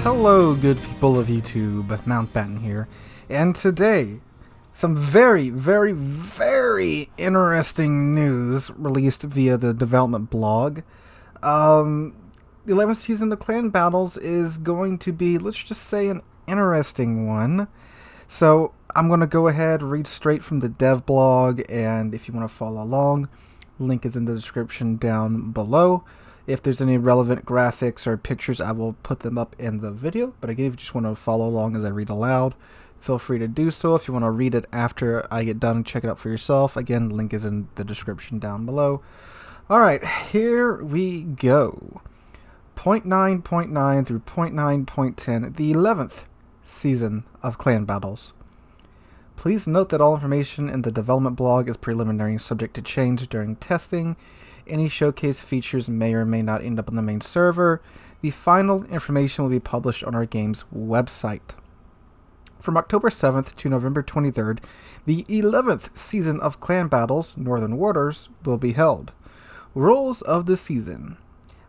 Hello, good people of YouTube, Mountbatten here, and today, some very interesting news released via the development blog. The 11th season of Clan Battles is going to be, let's just say, an interesting one. So, I'm going to go ahead, read straight from the DevBlog, and if you want to follow along, link is in the description down below. If there's any relevant graphics or pictures, I will put them up in the video. But again, if you just want to follow along as I read aloud, feel free to do so. If you want to read it after I get done and check it out for yourself, again, link is in the description down below. Alright, here we go. 0.9.9 through 0.9.10, the 11th season of Clan Battles. Please note that all information in the development blog is preliminary and subject to change during testing. Any showcase features may or may not end up on the main server. The final information will be published on our game's website. From October 7th to November 23rd, the 11th season of Clan Battles, Northern Waters, will be held. Rules of the season.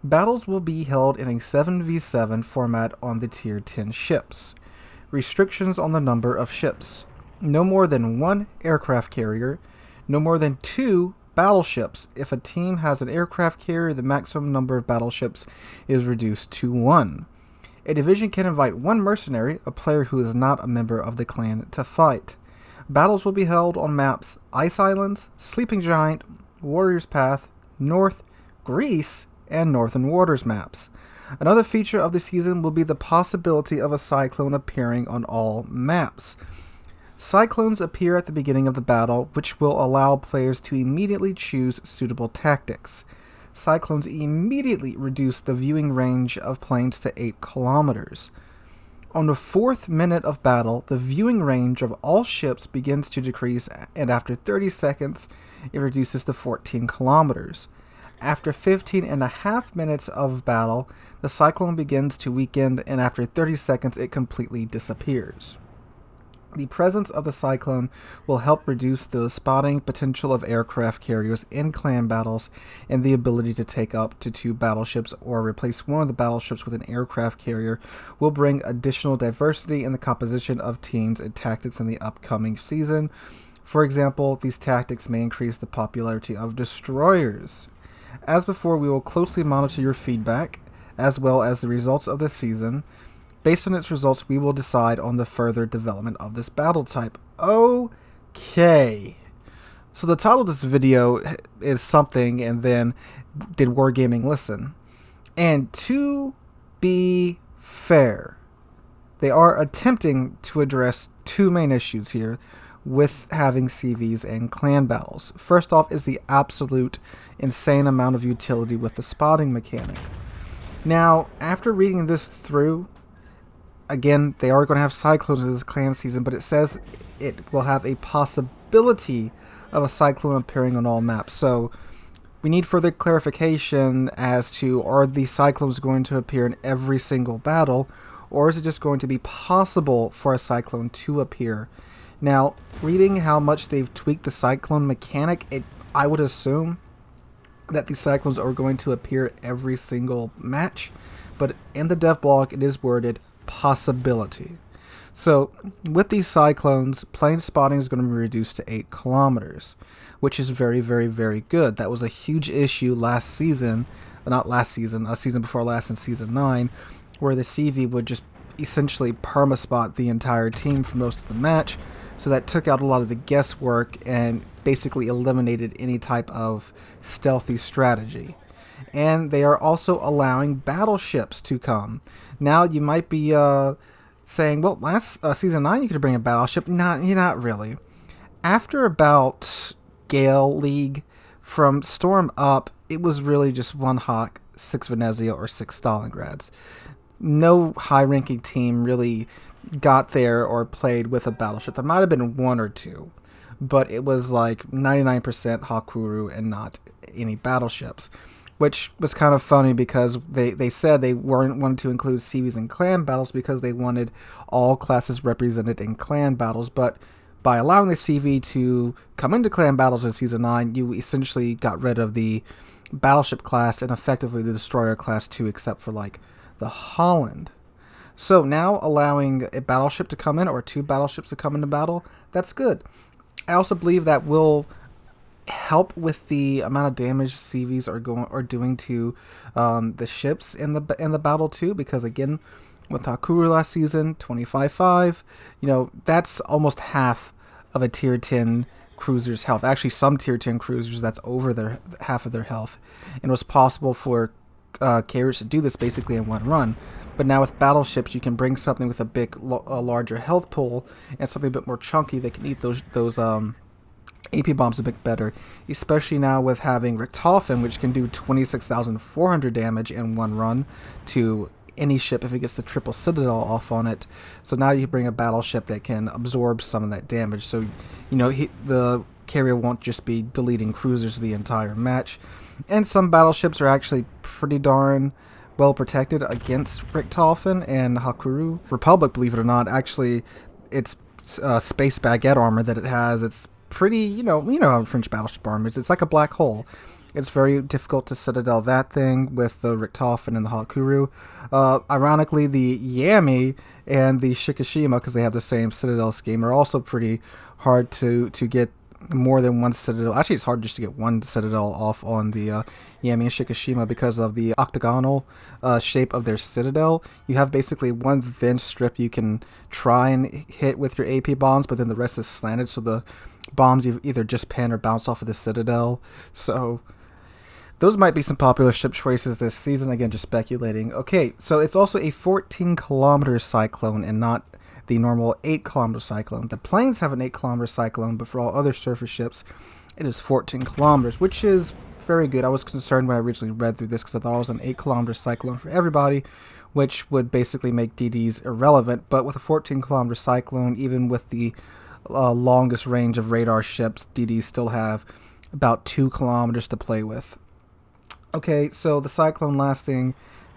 Battles will be held in a 7v7 format on the Tier 10 ships. Restrictions on the number of ships. No more than 1 aircraft carrier. No more than 2 battleships. If a team has an aircraft carrier, the maximum number of battleships is reduced to 1. A division can invite 1 mercenary, a player who is not a member of the clan, to fight. Battles will be held on maps Ice Islands, Sleeping Giant, Warrior's Path, North, Greece, and Northern Waters maps. Another feature of the season will be the possibility of a cyclone appearing on all maps. Cyclones appear at the beginning of the battle, which will allow players to immediately choose suitable tactics. Cyclones immediately reduce the viewing range of planes to 8 kilometers. On the 4th minute of battle, the viewing range of all ships begins to decrease, and after 30 seconds, it reduces to 14 kilometers. After 15.5 minutes of battle, the cyclone begins to weaken, and after 30 seconds, it completely disappears. The presence of the cyclone will help reduce the spotting potential of aircraft carriers in clan battles, and the ability to take up to 2 battleships or replace one of the battleships with an aircraft carrier will bring additional diversity in the composition of teams and tactics in the upcoming season. For example, these tactics may increase the popularity of destroyers. As before, we will closely monitor your feedback, as well as the results of the season. Based on its results, we will decide on the further development of this battle type. Okay. So the title of this video is something, and then did Wargaming listen? And to be fair, they are attempting to address 2 main issues here with having CVs and clan battles. First off is the absolute insane amount of utility with the spotting mechanic. Now, after reading this through, again, they are going to have cyclones in this clan season, but it says it will have a possibility of a cyclone appearing on all maps. So we need further clarification as to, are these cyclones going to appear in every single battle, or is it just going to be possible for a cyclone to appear? Now, reading how much they've tweaked the cyclone mechanic, I would assume that these cyclones are going to appear every single match, but in the dev blog it is worded possibility. So with these cyclones, plane spotting is going to be reduced to 8 kilometers, which is very good. That was a huge issue last season, not last season, a season before last in season 9, where the CV would just essentially perma-spot the entire team for most of the match. So that took out a lot of the guesswork and basically eliminated any type of stealthy strategy. And they are also allowing battleships to come. Now you might be saying, well, last season 9 you could bring a battleship. Not really. After about Gale League, from Storm up, it was really just 1 Hawk, 6 Venezia, or 6 Stalingrads. No high-ranking team really got there or played with a battleship. There might have been 1 or 2, but it was like 99% Hakuru and not any battleships, which was kind of funny because they said they weren't wanting to include CVs in clan battles because they wanted all classes represented in clan battles, but by allowing the CV to come into clan battles in Season 9, you essentially got rid of the battleship class and effectively the destroyer class too, except for like the Holland. So now allowing a battleship to come in or two battleships to come into battle, that's good. I also believe that will help with the amount of damage CVs are doing to the ships in the battle too, because again, with Hakuru last season, 25-5, that's almost half of a tier 10 cruiser's health. Actually, some tier 10 cruisers, that's over their half of their health, and it was possible for carriers to do this basically in one run. But now with battleships, you can bring something with a larger health pool and something a bit more chunky that can eat those AP bombs a bit better, especially now with having Richtofen, which can do 26,400 damage in one run to any ship if it gets the triple citadel off on it. So now you bring a battleship that can absorb some of that damage. So, the carrier won't just be deleting cruisers the entire match. And some battleships are actually pretty darn well protected against Richtofen and Hakuru. Republic, believe it or not, actually, it's space baguette armor that it has. It's pretty, you know how French battleship armor is. It's like a black hole. It's very difficult to citadel that thing with the Richtofen and the Hakuru. Ironically, the Yami and the Shikishima, because they have the same citadel scheme, are also pretty hard to get more than one citadel. Actually, it's hard just to get one citadel off on the Yami and Shikishima because of the octagonal shape of their citadel. You have basically one thin strip you can try and hit with your AP bombs, but then the rest is slanted, so the bombs either just pin or bounce off of the citadel. So those might be some popular ship choices this season. Again, just speculating. Okay, so it's also a 14-kilometer cyclone and not the normal 8-kilometer cyclone. The planes have an 8-kilometer cyclone, but for all other surface ships, it is 14 kilometers, which is very good. I was concerned when I originally read through this because I thought it was an 8-kilometer cyclone for everybody, which would basically make DDs irrelevant. But with a 14-kilometer cyclone, even with the longest range of radar ships, DDs still have about 2 kilometers to play with. Okay, so the cyclone lasting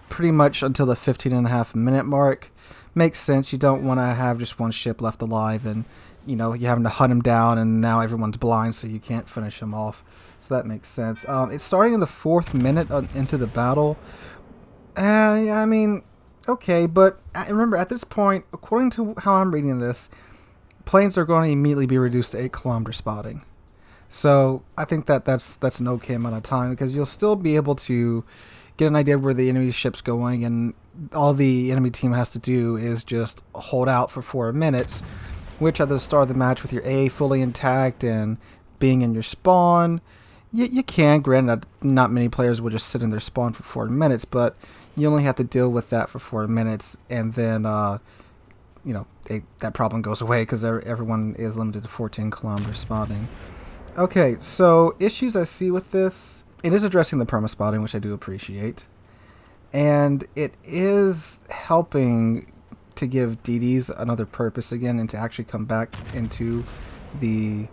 pretty much until the 15.5-minute mark makes sense. You don't want to have just one ship left alive and, you're having to hunt him down and now everyone's blind so you can't finish him off. So that makes sense. It's starting in the 4th minute into the battle. I mean, okay, but remember, at this point, according to how I'm reading this, planes are going to immediately be reduced to 8-kilometer spotting. So I think that's an okay amount of time because you'll still be able to get an idea of where the enemy ship's going, and all the enemy team has to do is just hold out for 4 minutes, which at the start of the match with your A fully intact and being in your spawn, you can. Granted, not many players will just sit in their spawn for 4 minutes, but you only have to deal with that for 4 minutes, and then that problem goes away because everyone is limited to 14-kilometer spotting. Okay, so issues I see with this, it is addressing the perma-spotting, which I do appreciate, and it is helping to give DDs another purpose again and to actually come back into the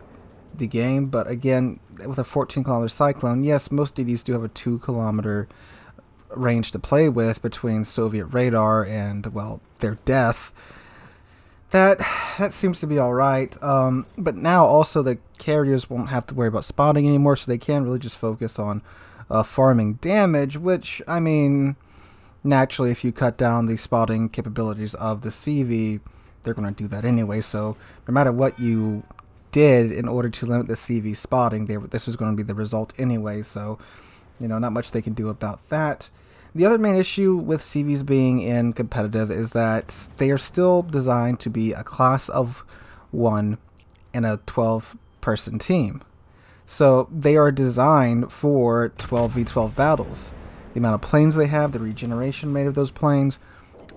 game. But again, with a 14-kilometer cyclone, yes, most DDs do have a 2-kilometer range to play with between Soviet radar and, well, their death. That seems to be alright, but now also the carriers won't have to worry about spotting anymore, so they can really just focus on farming damage, which, I mean, naturally if you cut down the spotting capabilities of the CV, they're going to do that anyway, so no matter what you did in order to limit the CV spotting, this was going to be the result anyway, so, not much they can do about that. The other main issue with CVs being in competitive is that they are still designed to be a class of 1 in a 12-person team. So they are designed for 12v12 battles. The amount of planes they have, the regeneration rate of those planes,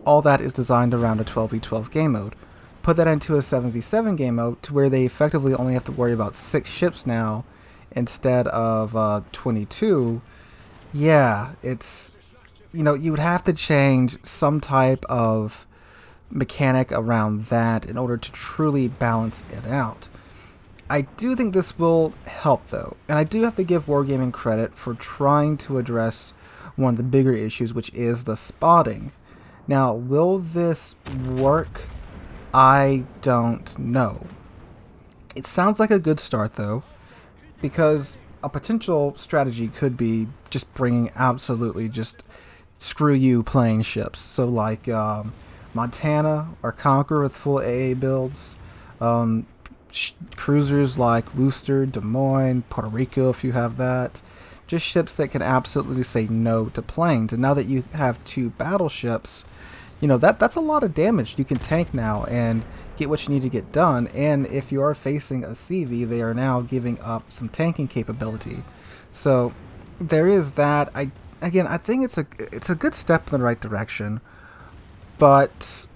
all that is designed around a 12v12 game mode. Put that into a 7v7 game mode to where they effectively only have to worry about 6 ships now instead of 22. Yeah, it's... you would have to change some type of mechanic around that in order to truly balance it out. I do think this will help, though, and I do have to give Wargaming credit for trying to address one of the bigger issues, which is the spotting. Now, will this work? I don't know. It sounds like a good start, though, because a potential strategy could be just bringing absolutely just screw you playing ships. So like Montana or Conqueror with full AA builds. Um, Cruisers like Worcester, Des Moines, Puerto Rico if you have that. Just ships that can absolutely say no to planes. And now that you have 2 battleships, you know, that's a lot of damage you can tank now and get what you need to get done. And if you are facing a CV, they are now giving up some tanking capability. So there is that. I think it's a good step in the right direction. But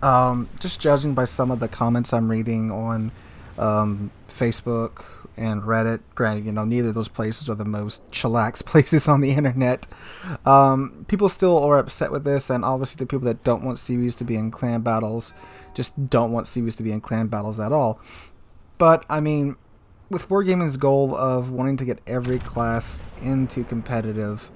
just judging by some of the comments I'm reading on Facebook and Reddit, granted, you know, neither of those places are the most chillax places on the internet. People still are upset with this, and obviously the people that don't want CVs to be in clan battles just don't want CVs to be in clan battles at all. But, I mean, with Wargaming's goal of wanting to get every class into competitive,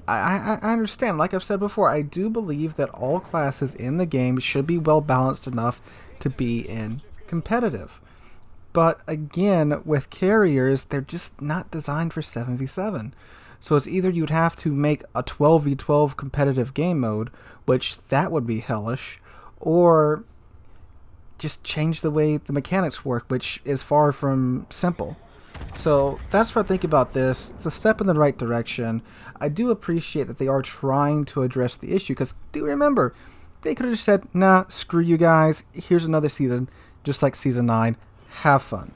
I understand. Like I've said before, I do believe that all classes in the game should be well balanced enough to be in competitive. But again, with carriers, they're just not designed for 7v7. So it's either you'd have to make a 12v12 competitive game mode, which that would be hellish, or just change the way the mechanics work, which is far from simple. So that's what I think about this. It's a step in the right direction. I do appreciate that they are trying to address the issue, because do remember, they could have just said, nah, screw you guys, here's another season, just like Season 9, have fun.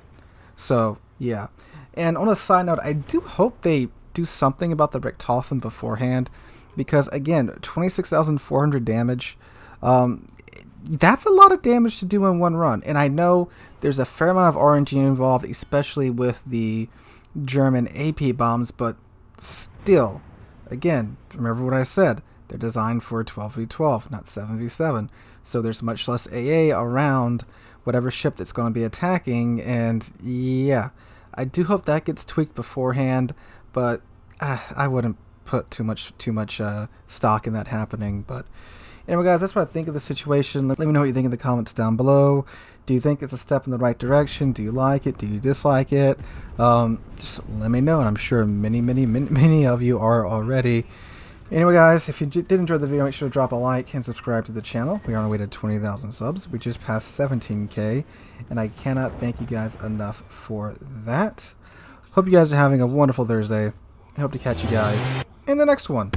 So, yeah. And on a side note, I do hope they do something about the Richtofen beforehand, because again, 26,400 damage, that's a lot of damage to do in one run. And I know there's a fair amount of RNG involved, especially with the German AP bombs, but still, again, remember what I said, they're designed for 12v12, not 7v7. So there's much less AA around whatever ship that's going to be attacking, and yeah, I do hope that gets tweaked beforehand, but I wouldn't put too much stock in that happening. But anyway, guys, that's what I think of the situation. Let me know what you think in the comments down below. Do you think it's a step in the right direction? Do you like it? Do you dislike it? Just let me know, and I'm sure many of you are already. Anyway, guys, if you did enjoy the video, make sure to drop a like and subscribe to the channel. We are on our way to 20,000 subs. We just passed 17K, and I cannot thank you guys enough for that. Hope you guys are having a wonderful Thursday. I hope to catch you guys in the next one.